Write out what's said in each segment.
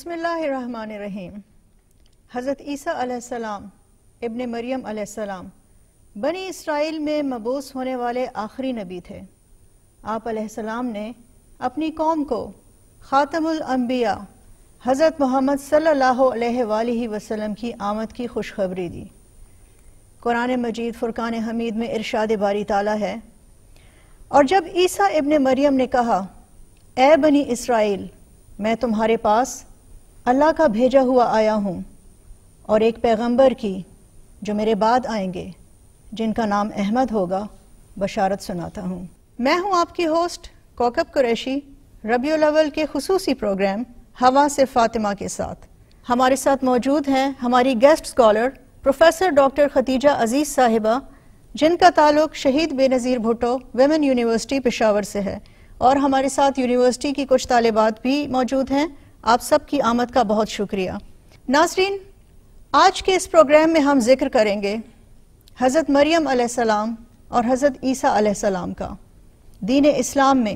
بسم اللہ الرحمن الرحیم۔ حضرت عیسیٰ علیہ السلام ابن مریم علیہ السلام بنی اسرائیل میں مبعوث ہونے والے آخری نبی تھے۔ آپ علیہ السلام نے اپنی قوم کو خاتم الانبیاء حضرت محمد صلی اللہ علیہ وآلہ وسلم کی آمد کی خوشخبری دی۔ قرآن مجید فرقان حمید میں ارشاد باری تعالیٰ ہے، اور جب عیسیٰ ابن مریم نے کہا، اے بنی اسرائیل، میں تمہارے پاس اللہ کا بھیجا ہوا آیا ہوں اور ایک پیغمبر کی جو میرے بعد آئیں گے جن کا نام احمد ہوگا بشارت سناتا ہوں۔ میں ہوں آپ کی ہوسٹ کوکب قریشی، ربیع الاول کے خصوصی پروگرام ہوا سے فاطمہ کے ساتھ۔ ہمارے ساتھ موجود ہیں ہماری guest scholar professor doctor Khatija Aziz صاحبہ، جن کا تعلق Shaheed Benazir Bhutto women university Peshawar سے ہے، اور ہمارے ساتھ یونیورسٹی کی کچھ طالبات بھی موجود ہیں۔ آپ سب کی آمد کا بہت شکریہ۔ ناظرین، آج کے اس پروگرام میں ہم ذکر کریں گے حضرت مریم علیہ السلام اور حضرت عیسیٰ علیہ السلام کا۔ دین اسلام میں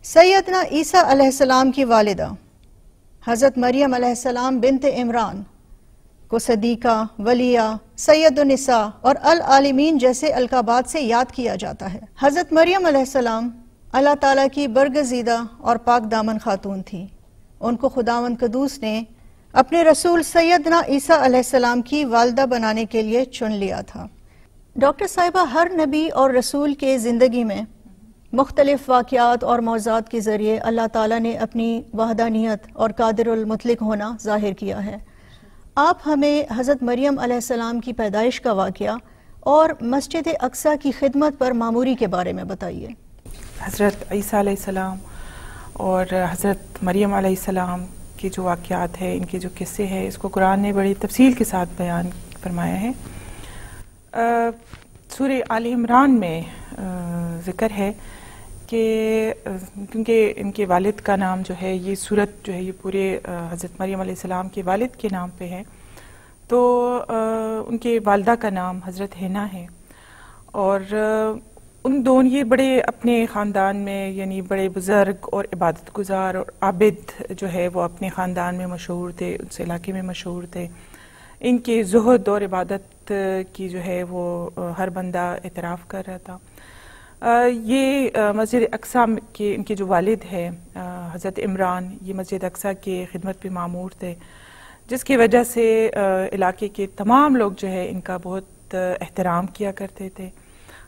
سیدنا عیسیٰ علیہ السلام کی والدہ حضرت مریم علیہ السلام بنت عمران کو صدیقہ، ولیہ، سید النساء اور العالمین جیسے القابات سے یاد کیا جاتا ہے۔ حضرت مریم علیہ السلام اللہ تعالیٰ کی برگزیدہ اور پاک دامن خاتون تھی۔ ان کو خداوند قدوس نے اپنے رسول سیدنا عیسیٰ علیہ السلام کی والدہ بنانے کے لیے چن لیا تھا۔ ڈاکٹر صاحبہ، ہر نبی اور رسول کے زندگی میں مختلف واقعات اور موضوعات کے ذریعے اللہ تعالیٰ نے اپنی وحدانیت اور قادر المطلق ہونا ظاہر کیا ہے۔ آپ ہمیں حضرت مریم علیہ السلام کی پیدائش کا واقعہ اور مسجد اقصیٰ کی خدمت پر معموری کے بارے میں بتائیے۔ حضرت عیسیٰ علیہ السلام اور حضرت مریم علیہ السلام کے جو واقعات ہیں، ان کے جو قصے ہیں، اس کو قرآن نے بڑی تفصیل کے ساتھ بیان فرمایا ہے۔ سورہ آل عمران میں ذکر ہے کہ کیونکہ ان کے والد کا نام جو ہے، یہ سورت جو ہے یہ پورے حضرت مریم علیہ السلام کے والد کے نام پہ ہے، تو ان کے والدہ کا نام حضرت حنا ہے، اور ان دونوں یہ بڑے اپنے خاندان میں یعنی بڑے بزرگ اور عبادت گزار اور عابد جو ہے وہ اپنے خاندان میں مشہور تھے، اس علاقے میں مشہور تھے۔ ان کے زہد اور عبادت کی جو ہے وہ ہر بندہ اعتراف کر رہا تھا۔ یہ مسجد اقصیٰ کے ان کے جو والد ہے حضرت عمران، یہ مسجد اقصیٰ کے خدمت پہ مامور تھے، جس کی وجہ سے علاقے کے تمام لوگ جو ہے ان کا بہت احترام کیا کرتے تھے۔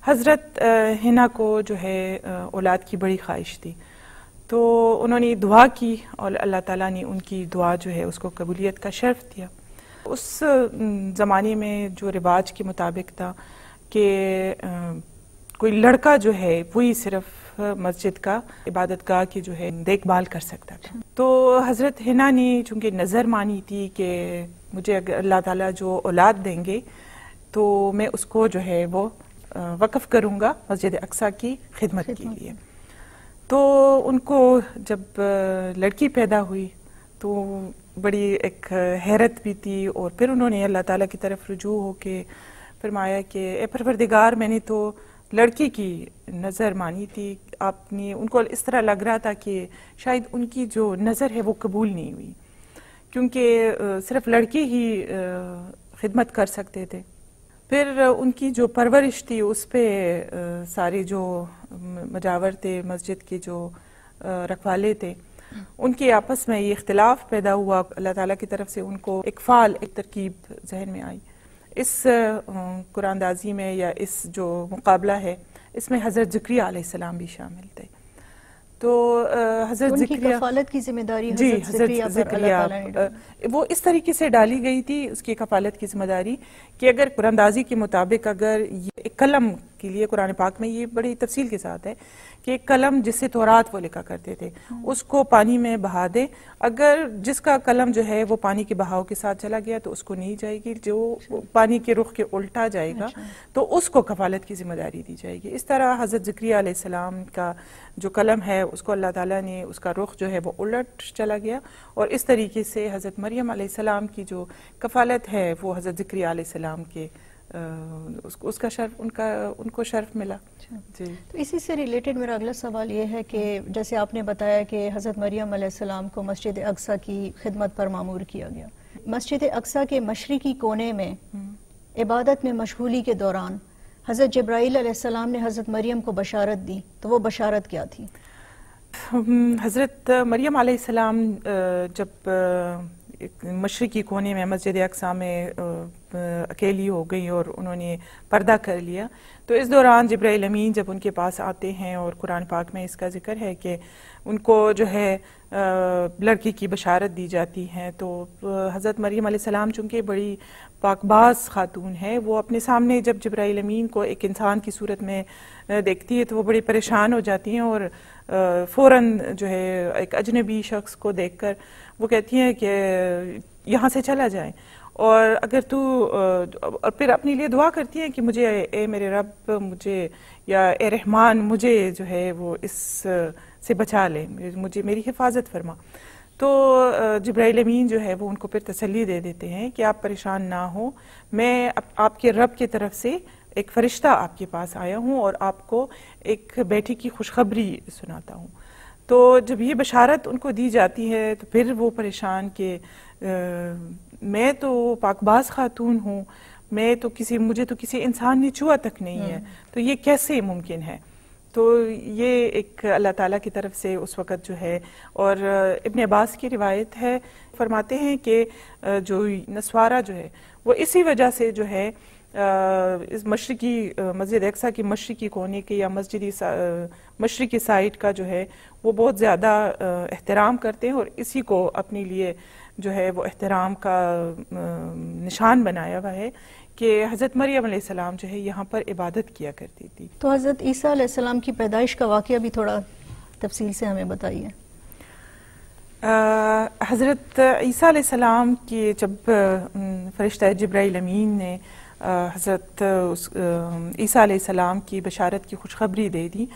حضرت حنا کو جو ہے اولاد کی بڑی خواہش تھی، تو انہوں نے دعا کی اور اللہ تعالیٰ نے ان کی دعا جو ہے اس کو قبولیت کا شرف دیا۔ اس زمانے میں جو رواج کے مطابق تھا کہ کوئی لڑکا جو ہے وہی صرف مسجد کا عبادت گاہ کی جو ہے دیکھ بھال کر سکتا تھا، تو حضرت حنا نے چونکہ نظر مانی تھی کہ مجھے اگر اللہ تعالیٰ جو اولاد دیں گے تو میں اس کو جو ہے وہ وقف کروں گا مسجد اقصیٰ کی خدمت کے لیے۔ تو ان کو جب لڑکی پیدا ہوئی تو بڑی ایک حیرت بھی تھی، اور پھر انہوں نے اللہ تعالیٰ کی طرف رجوع ہو کے فرمایا کہ اے پروردگار، میں نے تو لڑکی کی نظر مانی تھی، آپ نے ان کو اس طرح لگ رہا تھا کہ شاید ان کی جو نظر ہے وہ قبول نہیں ہوئی، کیونکہ صرف لڑکی ہی خدمت کر سکتے تھے۔ پھر ان کی جو پرورش تھی اس پہ سارے جو مجاور تھے، مسجد کے جو رکھوالے تھے، ان کے آپس میں یہ اختلاف پیدا ہوا۔ اللہ تعالیٰ کی طرف سے ان کو ایک فعال ایک ترکیب ذہن میں آئی۔ اس قرآن دازی میں یا اس جو مقابلہ ہے، اس میں حضرت زکریا علیہ السلام بھی شامل تھے۔ تو حضرت زکریا کفالت کی ذمہ داری حضرت زکریا وہ اس طریقے سے ڈالی گئی تھی، اس کی کفالت کی ذمہ داری، کہ اگر قرآن دازی کے مطابق اگر ایک قلم کے لیے قرآن پاک میں یہ بڑی تفصیل کے ساتھ ہے کہ ایک قلم جس سے تورات وہ لکھا کرتے تھے اس کو پانی میں بہا دے، اگر جس کا قلم جو ہے وہ پانی کے بہاؤ کے ساتھ چلا گیا تو اس کو نہیں جائے گی، جو پانی کے رخ کے الٹا جائے گا تو اس کو کفالت کی ذمہ داری دی جائے گی۔ اس طرح حضرت زکریا علیہ السلام کا جو قلم ہے اس کو اللہ تعالیٰ نے اس کا رخ جو ہے وہ الٹ چلا گیا، اور اس طریقے سے حضرت مریم علیہ السلام کی جو کفالت ہے وہ حضرت زکریا علیہ السلام کے اس کا شرف ان کو شرف ملا. جی. تو اسی سے ریلیٹڈ میرا اگلا سوال یہ ہے کہ جیسے آپ نے بتایا کہ حضرت مریم علیہ السلام کو مسجد اقصیٰ کی خدمت پر مامور کیا گیا. مسجد اقصیٰ کے مشرقی کونے میں عبادت میں مشغولی کے دوران حضرت جبرائیل علیہ السلام نے حضرت مریم کو بشارت دی، تو وہ بشارت کیا تھی؟ حضرت مریم علیہ السلام جب مشرقی کونے میں مسجد اقصیٰ میں اکیلی ہو گئی اور انہوں نے پردہ کر لیا، تو اس دوران جبرائیل امین جب ان کے پاس آتے ہیں، اور قرآن پاک میں اس کا ذکر ہے کہ ان کو جو ہے لڑکی کی بشارت دی جاتی ہے. تو حضرت مریم علیہ السلام چونکہ بڑی پاک باز خاتون ہے، وہ اپنے سامنے جب جبرائیل امین کو ایک انسان کی صورت میں دیکھتی ہے تو وہ بڑی پریشان ہو جاتی ہیں، اور فوراً جو ہے ایک اجنبی شخص کو دیکھ کر وہ کہتی ہیں کہ یہاں سے چلا جائیں، اور اگر تو اور پھر اپنے لیے دعا کرتی ہیں کہ مجھے اے میرے رب، مجھے یا اے رحمان، مجھے جو ہے وہ اس سے بچا لے، مجھے میری حفاظت فرما. تو جبرائیل امین جو ہے وہ ان کو پھر تسلی دے دیتے ہیں کہ آپ پریشان نہ ہو، میں آپ کے رب کی طرف سے ایک فرشتہ آپ کے پاس آیا ہوں اور آپ کو ایک بیٹی کی خوشخبری سناتا ہوں. تو جب یہ بشارت ان کو دی جاتی ہے تو پھر وہ پریشان کہ میں تو پاک باز خاتون ہوں، مجھے تو کسی انسان نے چھوا تک نہیں ہے، تو یہ کیسے ممکن ہے؟ تو یہ ایک اللہ تعالیٰ کی طرف سے اس وقت جو ہے، اور ابن عباس کی روایت ہے، فرماتے ہیں کہ جو نسوارہ جو ہے وہ اسی وجہ سے جو ہے اس مشرقی مسجد اقصیٰ کی مشرقی کونے کے یا مشرقی سائٹ کا جو ہے وہ بہت زیادہ احترام کرتے ہیں، اور اسی کو اپنے لیے جو ہے وہ احترام کا نشان بنایا ہوا ہے کہ حضرت مریم علیہ السلام جو ہے یہاں پر عبادت کیا کرتی تھی. تو حضرت عیسیٰ علیہ السلام کی پیدائش کا واقعہ بھی تھوڑا تفصیل سے ہمیں بتائیے. حضرت عیسیٰ علیہ السلام کی جب فرشتہ جبرائیل امین نے حضرت عیسیٰ علیہ السلام کی بشارت کی خوشخبری دے دی،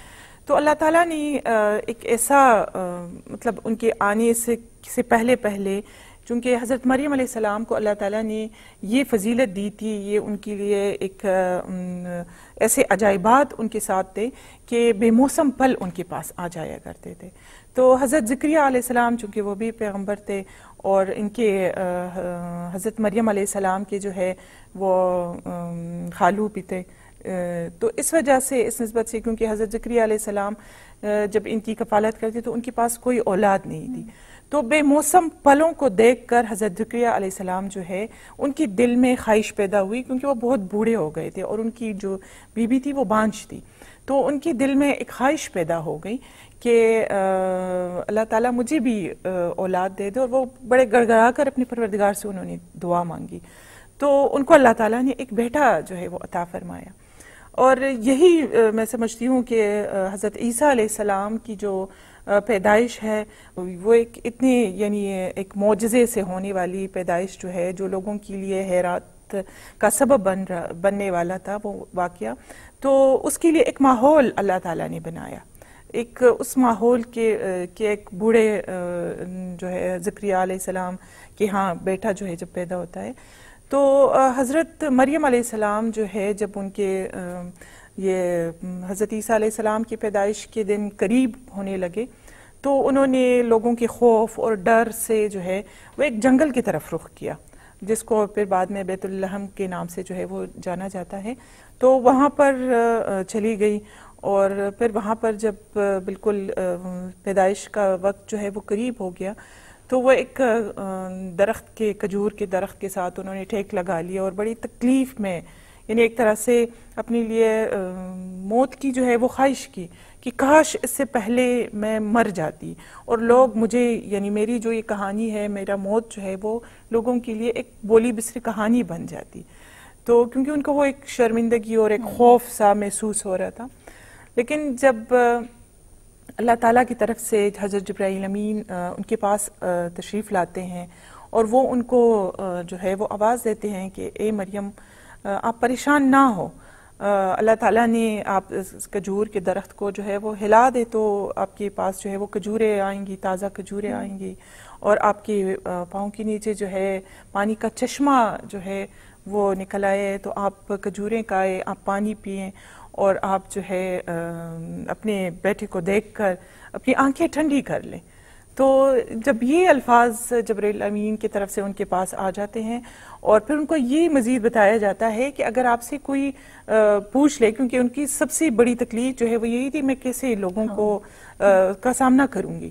تو اللہ تعالیٰ نے ایک ایسا مطلب ان کے آنے سے پہلے چونکہ حضرت مریم علیہ السلام کو اللہ تعالیٰ نے یہ فضیلت دی تھی، یہ ان کے لیے ایک ایسے عجائبات ان کے ساتھ تھے کہ بے موسم پھل ان کے پاس آ جایا کرتے تھے. تو حضرت زکریا علیہ السلام چونکہ وہ بھی پیغمبر تھے، اور ان کے حضرت مریم علیہ السلام کے جو ہے وہ خالو بھی تھے، تو اس وجہ سے اس نسبت سے کیونکہ حضرت زکریا علیہ السلام جب ان کی کفالت کرتے تو ان کے پاس کوئی اولاد نہیں تھی، تو بے موسم پھلوں کو دیکھ کر حضرت زکریا علیہ السلام جو ہے ان کی دل میں خواہش پیدا ہوئی، کیونکہ وہ بہت بوڑھے ہو گئے تھے اور ان کی جو بیوی تھی وہ بانجھ تھی. تو ان کی دل میں ایک خواہش پیدا ہو گئی کہ اللہ تعالیٰ مجھے بھی اولاد دے دے، اور وہ بڑے گڑ گڑا کر اپنے پروردگار سے انہوں نے دعا مانگی. تو ان کو اللہ تعالیٰ نے ایک بیٹا جو ہے وہ عطا فرمایا. اور یہی میں سمجھتی ہوں کہ حضرت عیسیٰ علیہ السلام کی جو پیدائش ہے وہ ایک اتنی یعنی ایک معجزے سے ہونے والی پیدائش جو ہے، جو لوگوں کے لیے حیرات کا سبب بننے والا تھا وہ واقعہ، تو اس کے لیے ایک ماحول اللہ تعالیٰ نے بنایا. ایک اس ماحول کے ایک بوڑھے جو ہے زکریا علیہ السلام کے ہاں بیٹا جو ہے جب پیدا ہوتا ہے، تو حضرت مریم علیہ السلام جو ہے جب ان کے یہ حضرت عیسیٰ علیہ السلام کی پیدائش کے دن قریب ہونے لگے، تو انہوں نے لوگوں کے خوف اور ڈر سے جو ہے وہ ایک جنگل کی طرف رخ کیا، جس کو پھر بعد میں بیت اللحم کے نام سے جو ہے وہ جانا جاتا ہے. تو وہاں پر چلی گئی، اور پھر وہاں پر جب بالکل پیدائش کا وقت جو ہے وہ قریب ہو گیا، تو وہ ایک درخت کے کھجور کے درخت کے ساتھ انہوں نے ٹھیک لگا لیا، اور بڑی تکلیف میں یعنی ایک طرح سے اپنے لیے موت کی جو ہے وہ خواہش کی کہ کاش اس سے پہلے میں مر جاتی، اور لوگ مجھے یعنی میری جو یہ کہانی ہے، میرا موت جو ہے وہ لوگوں کے لیے ایک بولی بسری کہانی بن جاتی. تو کیونکہ ان کو وہ ایک شرمندگی اور ایک خوف سا محسوس ہو رہا تھا. لیکن جب اللہ تعالیٰ کی طرف سے حضرت جبرائیل امین ان کے پاس تشریف لاتے ہیں، اور وہ ان کو جو ہے وہ آواز دیتے ہیں کہ اے مریم آپ پریشان نہ ہو، اللہ تعالیٰ نے آپ کھجور کے درخت کو جو ہے وہ ہلا دے تو آپ کے پاس جو ہے وہ کھجوریں آئیں گی، تازہ کھجوریں آئیں گی، اور آپ کے پاؤں کے نیچے جو ہے پانی کا چشمہ جو ہے وہ نکل آئے تو آپ کھجوریں کھائیں، آپ پانی پئیں اور آپ جو ہے اپنے بیٹے کو دیکھ کر اپنی آنکھیں ٹھنڈی کر لیں. تو جب یہ الفاظ جبرائیل امین کی طرف سے ان کے پاس آ جاتے ہیں اور پھر ان کو یہ مزید بتایا جاتا ہے کہ اگر آپ سے کوئی پوچھ لے، کیونکہ ان کی سب سے بڑی تکلیف جو ہے وہ یہی تھی میں کیسے لوگوں کو کا سامنا کروں گی،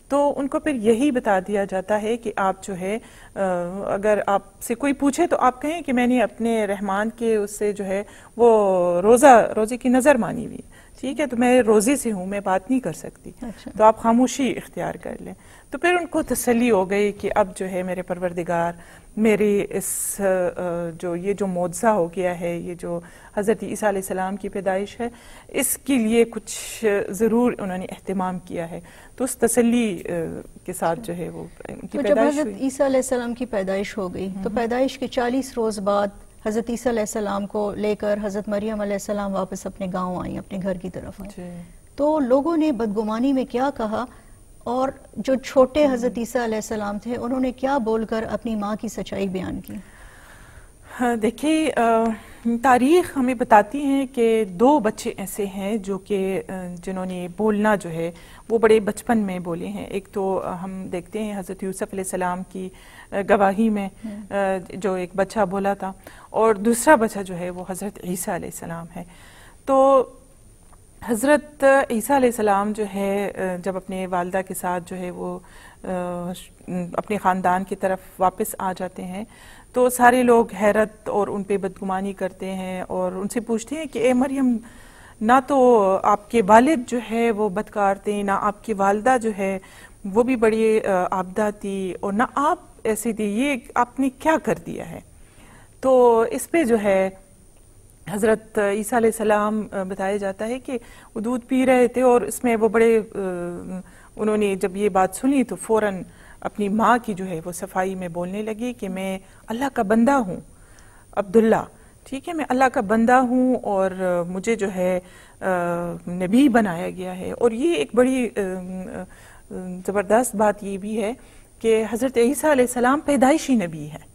تو ان کو پھر یہی بتا دیا جاتا ہے کہ آپ جو ہے اگر آپ سے کوئی پوچھے تو آپ کہیں کہ میں نے اپنے رحمان کے اس سے جو ہے وہ روزے کی نظر مانی ہوئی، ٹھیک ہے، تو میں روزے سے ہوں، میں بات نہیں کر سکتی. تو آپ خاموشی اختیار کر لیں. تو پھر ان کو تسلی ہو گئی کہ اب جو ہے میرے پروردگار میری اس جو معجزہ ہو گیا ہے، یہ جو حضرت عیسیٰ علیہ السلام کی پیدائش ہے، اس کے لیے کچھ ضرور انہوں نے اہتمام کیا ہے. تو اس تسلی کے ساتھ جو ہے وہ ان کی تو جب پیدائش حضرت ہوئی. عیسیٰ علیہ السلام کی پیدائش ہو گئی تو پیدائش کے 40 روز بعد حضرت عیسیٰ علیہ السلام کو لے کر حضرت مریم علیہ السلام واپس اپنے گاؤں آئیں، اپنے گھر کی طرف آئیں. تو لوگوں نے بدگمانی میں کیا کہا، اور جو چھوٹے حضرت عیسیٰ علیہ السلام تھے انہوں نے کیا بول کر اپنی ماں کی سچائی بیان کی؟ دیکھیے تاریخ ہمیں بتاتی ہیں کہ 2 بچے ایسے ہیں جو کہ جنہوں نے بولنا جو ہے وہ بڑے بچپن میں بولے ہیں. ایک تو ہم دیکھتے ہیں حضرت یوسف علیہ السلام کی گواہی میں جو ایک بچہ بولا تھا، اور دوسرا بچہ جو ہے وہ حضرت عیسیٰ علیہ السلام ہے. تو حضرت عیسیٰ علیہ السلام جو ہے جب اپنے والدہ کے ساتھ جو ہے وہ اپنے خاندان کی طرف واپس آ جاتے ہیں تو سارے لوگ حیرت اور ان پہ بدگمانی کرتے ہیں اور ان سے پوچھتے ہیں کہ اے مریم، نہ تو آپ کے والد جو ہے وہ بدکار تھے، نہ آپ کی والدہ جو ہے وہ بھی بڑی عابدہ تھی، اور نہ آپ ایسی تھی، یہ آپ نے کیا کر دیا ہے؟ تو اس پہ جو ہے حضرت عیسیٰ علیہ السلام بتایا جاتا ہے کہ وہ دودھ پی رہے تھے، اور اس میں وہ بڑے انہوں نے جب یہ بات سنی تو فوراً اپنی ماں کی جو ہے وہ صفائی میں بولنے لگی کہ میں اللہ کا بندہ ہوں عبداللہ، ٹھیک ہے، میں اللہ کا بندہ ہوں اور مجھے جو ہے نبی بنایا گیا ہے. اور یہ ایک بڑی زبردست بات یہ بھی ہے کہ حضرت عیسیٰ علیہ السلام پیدائشی نبی ہے.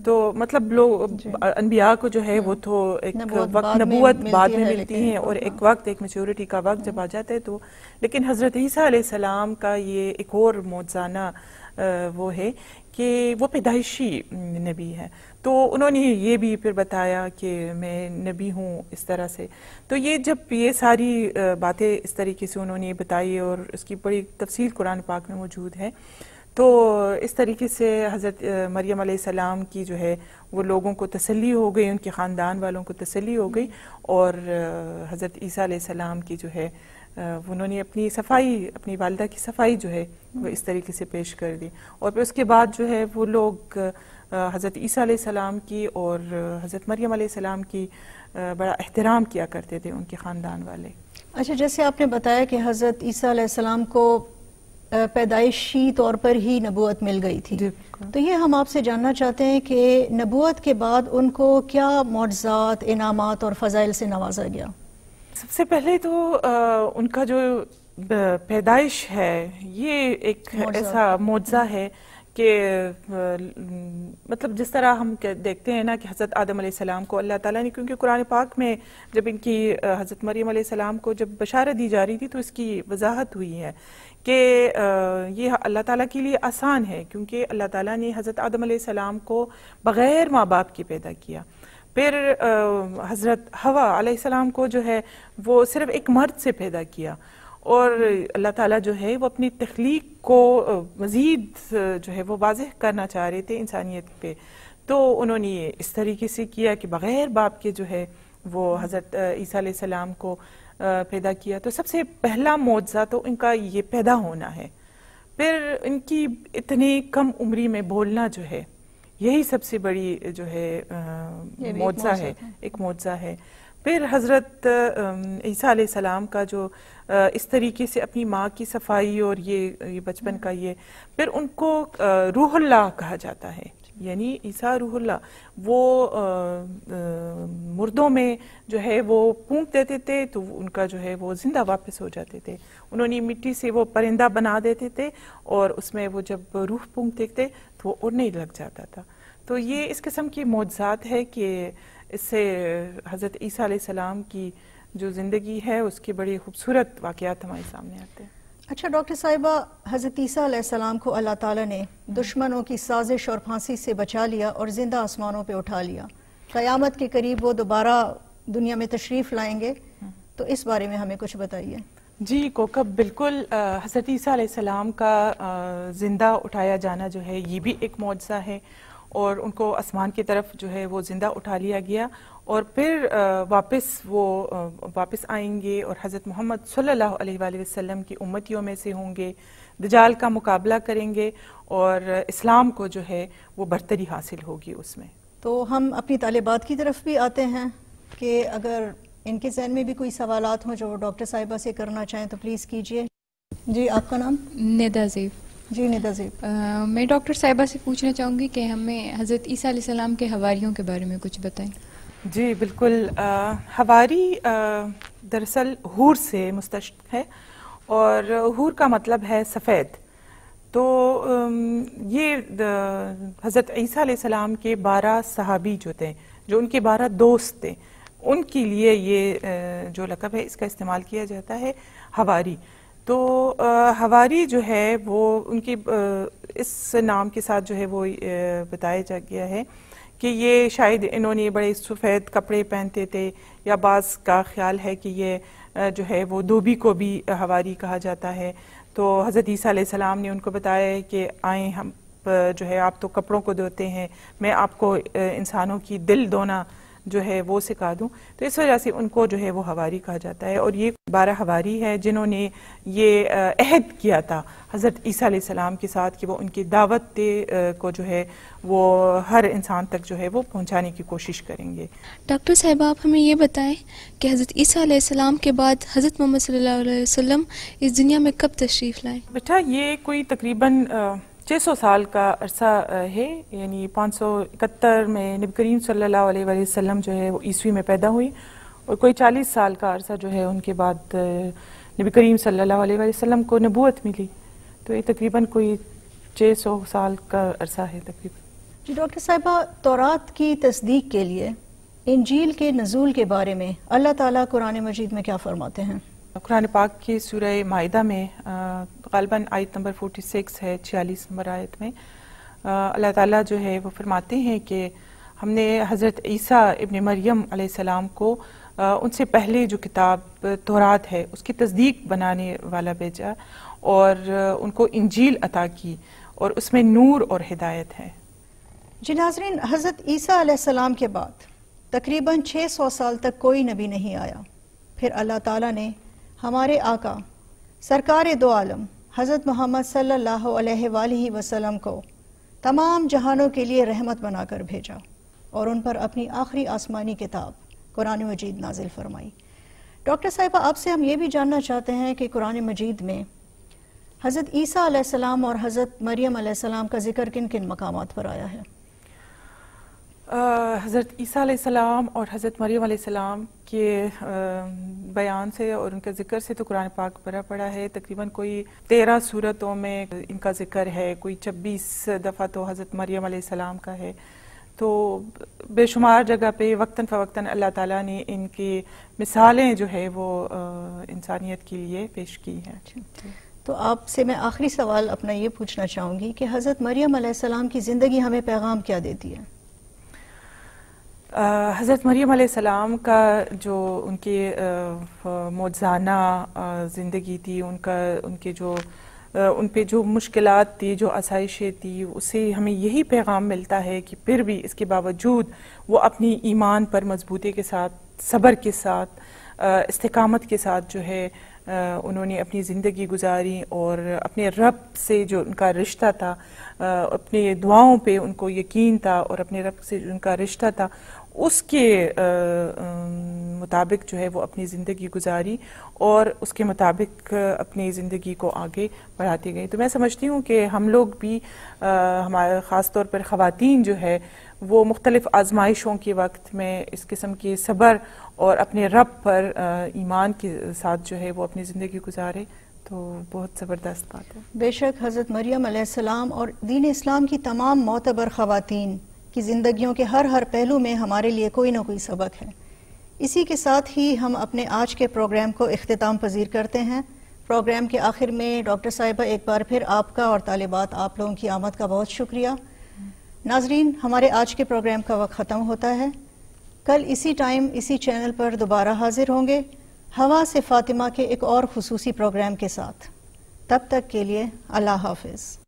تو مطلب لوگ انبیاء کو جو ہے وہ تو ایک وقت نبوت بعد میں ملتی ہیں اور ایک وقت ایک میچورٹی کا وقت جب آ جاتا ہے تو، لیکن حضرت عیسیٰ علیہ السلام کا یہ ایک اور معجزانہ وہ ہے کہ وہ پیدائشی نبی ہے. تو انہوں نے یہ بھی پھر بتایا کہ میں نبی ہوں اس طرح سے. تو یہ جب یہ ساری باتیں اس طریقے سے انہوں نے بتائی اور اس کی بڑی تفصیل قرآن پاک میں موجود ہے، تو اس طریقے سے حضرت مریم علیہ السلام کی جو ہے وہ لوگوں کو تسلی ہو گئی، ان کے خاندان والوں کو تسلی ہو گئی، اور حضرت عیسیٰ علیہ السلام کی جو ہے انہوں نے اپنی صفائی، اپنی والدہ کی صفائی جو ہے وہ اس طریقے سے پیش کر دی. اور پھر اس کے بعد جو ہے وہ لوگ حضرت عیسیٰ علیہ السلام کی اور حضرت مریم علیہ السلام کی بڑا احترام کیا کرتے تھے ان کے خاندان والے. اچھا، جیسے آپ نے بتایا کہ حضرت عیسیٰ علیہ السلام کو پیدائشی طور پر ہی نبوت مل گئی تھی، تو یہ ہم آپ سے جاننا چاہتے ہیں کہ نبوت کے بعد ان کو کیا معجزات، انعامات اور فضائل سے نوازا گیا؟ سب سے پہلے تو ان کا جو پیدائش ہے یہ ایک ایسا معجزہ ہے کہ مطلب جس طرح ہم دیکھتے ہیں نا کہ حضرت آدم علیہ السلام کو اللہ تعالیٰ نے، کیونکہ قرآن پاک میں جب ان کی حضرت مریم علیہ السلام کو جب بشارت دی جا رہی تھی تو اس کی وضاحت ہوئی ہے کہ یہ اللہ تعالیٰ کے لیے آسان ہے، کیونکہ اللہ تعالیٰ نے حضرت آدم علیہ السلام کو بغیر ماں باپ کے پیدا کیا. پھر حضرت حوا علیہ السلام کو جو ہے وہ صرف ایک مرد سے پیدا کیا، اور اللہ تعالیٰ جو ہے وہ اپنی تخلیق کو مزید جو ہے وہ واضح کرنا چاہ رہے تھے انسانیت پہ. تو انہوں نے اس طریقے سے کیا کہ بغیر باپ کے جو ہے وہ حضرت عیسیٰ علیہ السلام کو پیدا کیا. تو سب سے پہلا معجزہ تو ان کا یہ پیدا ہونا ہے. پھر ان کی اتنی کم عمری میں بولنا جو ہے یہی سب سے بڑی جو ہے معجزہ ہے، ایک معجزہ ہے. پھر حضرت عیسیٰ علیہ السلام کا جو اس طریقے سے اپنی ماں کی صفائی اور یہ بچپن کا یہ، پھر ان کو روح اللہ کہا جاتا ہے، یعنی عیسیٰ روح اللہ. وہ مردوں میں جو ہے وہ پھونک دیتے تھے تو ان کا جو ہے وہ زندہ واپس ہو جاتے تھے. انہوں نے مٹی سے وہ پرندہ بنا دیتے تھے اور اس میں وہ جب روح پھونکتے تھے تو وہ اڑنے لگ جاتا تھا. تو یہ اس قسم کی معجزات ہے کہ اس سے حضرت عیسیٰ علیہ السلام کی جو زندگی ہے اس کے بڑے خوبصورت واقعات ہمارے سامنے آتے ہیں. اچھا ڈاکٹر صاحبہ، حضرت عیسیٰ علیہ السلام کو اللہ تعالیٰ نے دشمنوں کی سازش اور پھانسی سے بچا لیا اور زندہ آسمانوں پہ اٹھا لیا. قیامت کے قریب وہ دوبارہ دنیا میں تشریف لائیں گے، تو اس بارے میں ہمیں کچھ بتائیے. جی کوکب، بالکل حضرت عیسیٰ علیہ السلام کا زندہ اٹھایا جانا جو ہے یہ بھی ایک معجزہ ہے، اور ان کو آسمان کی طرف جو ہے وہ زندہ اٹھا لیا گیا، اور پھر واپس آئیں گے اور حضرت محمد صلی اللہ علیہ وآلہ وسلم کی امتیوں میں سے ہوں گے، دجال کا مقابلہ کریں گے، اور اسلام کو جو ہے وہ برتری حاصل ہوگی اس میں. تو ہم اپنی طالبات کی طرف بھی آتے ہیں کہ اگر ان کے ذہن میں بھی کوئی سوالات ہوں جو وہ ڈاکٹر صاحبہ سے کرنا چاہیں تو پلیز کیجئے. جی آپ کا نام؟ ندا زیب. جی ندا زیب. میں ڈاکٹر صاحبہ سے پوچھنا چاہوں گی کہ ہمیں حضرت عیسیٰ علیہ السلام کے حواریوں کے بارے میں کچھ بتائیں. جی بالکل. حواری دراصل حور سے مستشق ہے، اور حور کا مطلب ہے سفید. تو یہ حضرت عیسیٰ علیہ السلام کے 12 صحابی جو تھے، جو ان کے 12 دوست تھے، ان کے لیے یہ جو لقب ہے اس کا استعمال کیا جاتا ہے حواری. تو حواری جو ہے وہ ان کی اس نام کے ساتھ جو ہے وہ بتایا جا گیا ہے کہ یہ شاید انہوں نے بڑے سفید کپڑے پہنتے تھے، یا بعض کا خیال ہے کہ یہ جو ہے وہ دھوبی کو بھی حواری کہا جاتا ہے. تو حضرت عیسیٰ علیہ السلام نے ان کو بتایا ہے کہ آئیں، ہم جو ہے آپ تو کپڑوں کو دھوتے ہیں، میں آپ کو انسانوں کی دل دھونا جو ہے وہ سکھا دوں. تو اس وجہ سے ان کو جو ہے وہ حواری کہا جاتا ہے. اور یہ 12 حواری ہے جنہوں نے یہ عہد کیا تھا حضرت عیسیٰ علیہ السلام کے ساتھ کہ وہ ان کی دعوت کو جو ہے وہ ہر انسان تک جو ہے وہ پہنچانے کی کوشش کریں گے. ڈاکٹر صاحب آپ ہمیں یہ بتائیں کہ حضرت عیسیٰ علیہ السلام کے بعد حضرت محمد صلی اللہ علیہ وسلم اس دنیا میں کب تشریف لائیں؟ بیٹا یہ کوئی تقریباً 600 سال کا عرصہ ہے. یعنی 571 میں نبی کریم صلی اللہ علیہ وآلہ وسلم جو ہے وہ عیسوی میں پیدا ہوئی، اور کوئی 40 سال کا عرصہ جو ہے ان کے بعد نبی کریم صلی اللہ علیہ وآلہ وسلم کو نبوت ملی. تو یہ تقریباً کوئی 600 سال کا عرصہ ہے تقریباً. جی ڈاکٹر صاحبہ، تورات کی تصدیق کے لیے انجیل کے نزول کے بارے میں اللہ تعالیٰ قرآن مجید میں کیا فرماتے ہیں؟ قرآن پاک کی سورہ مائدہ میں غالباً آیت نمبر 46 ہے، 46 نمبر آیت میں اللہ تعالیٰ جو ہے وہ فرماتے ہیں کہ ہم نے حضرت عیسیٰ ابن مریم علیہ السلام کو ان سے پہلے جو کتاب تورات ہے اس کی تصدیق بنانے والا بھیجا، اور ان کو انجیل عطا کی، اور اس میں نور اور ہدایت ہے. جی ناظرین، حضرت عیسیٰ علیہ السلام کے بعد تقریباً 600 سال تک کوئی نبی نہیں آیا. پھر اللہ تعالیٰ نے ہمارے آقا سرکار دو عالم حضرت محمد صلی اللہ علیہ وآلہ وسلم کو تمام جہانوں کے لیے رحمت بنا کر بھیجا، اور ان پر اپنی آخری آسمانی کتاب قرآن مجید نازل فرمائی. ڈاکٹر صاحبہ آپ سے ہم یہ بھی جاننا چاہتے ہیں کہ قرآن مجید میں حضرت عیسیٰ علیہ السلام اور حضرت مریم علیہ السلام کا ذکر کن کن مقامات پر آیا ہے؟ حضرت عیسیٰ علیہ السلام اور حضرت مریم علیہ السلام کے بیان سے اور ان کے ذکر سے تو قرآن پاک بھرا پڑا ہے. تقریباً کوئی 13 صورتوں میں ان کا ذکر ہے، کوئی 26 دفعہ تو حضرت مریم علیہ السلام کا ہے. تو بے شمار جگہ پہ وقتاً فوقتاً اللہ تعالیٰ نے ان کی مثالیں جو ہے وہ انسانیت کے لیے پیش کی ہیں. تو آپ سے میں آخری سوال اپنا یہ پوچھنا چاہوں گی کہ حضرت مریم علیہ السلام کی زندگی ہمیں پیغام کیا دیتی ہے؟ حضرت مریم علیہ السلام کا جو ان کی معجزانہ زندگی تھی، ان پہ جو مشکلات تھی، جو آسائشیں تھی، اس سے ہمیں یہی پیغام ملتا ہے کہ پھر بھی اس کے باوجود وہ اپنی ایمان پر مضبوطی کے ساتھ، صبر کے ساتھ، استقامت کے ساتھ جو ہے انہوں نے اپنی زندگی گزاری، اور اپنے رب سے جو ان کا رشتہ تھا، اپنے دعاؤں پہ ان کو یقین تھا، اور اپنے رب سے جو ان کا رشتہ تھا اس کے مطابق جو ہے وہ اپنی زندگی گزاری، اور اس کے مطابق اپنی زندگی کو آگے بڑھاتی گئی. تو میں سمجھتی ہوں کہ ہم لوگ بھی، ہمارے خاص طور پر خواتین جو ہے وہ مختلف آزمائشوں کے وقت میں اس قسم کے صبر اور اپنے رب پر ایمان کے ساتھ جو ہے وہ اپنی زندگی گزارے تو بہت زبردست بات ہے. بے شک حضرت مریم علیہ السلام اور دین اسلام کی تمام معتبر خواتین کی زندگیوں کے ہر پہلو میں ہمارے لیے کوئی نہ کوئی سبق ہے۔ اسی کے ساتھ ہی ہم اپنے آج کے پروگرام کو اختتام پذیر کرتے ہیں۔ پروگرام کے آخر میں ڈاکٹر صاحبہ ایک بار پھر آپ کا اور طالبات آپ لوگوں کی آمد کا بہت شکریہ۔ ناظرین، ہمارے آج کے پروگرام کا وقت ختم ہوتا ہے۔ کل اسی ٹائم اسی چینل پر دوبارہ حاضر ہوں گے ہوا سے فاطمہ کے ایک اور خصوصی پروگرام کے ساتھ۔ تب تک کے لیے اللہ حافظ۔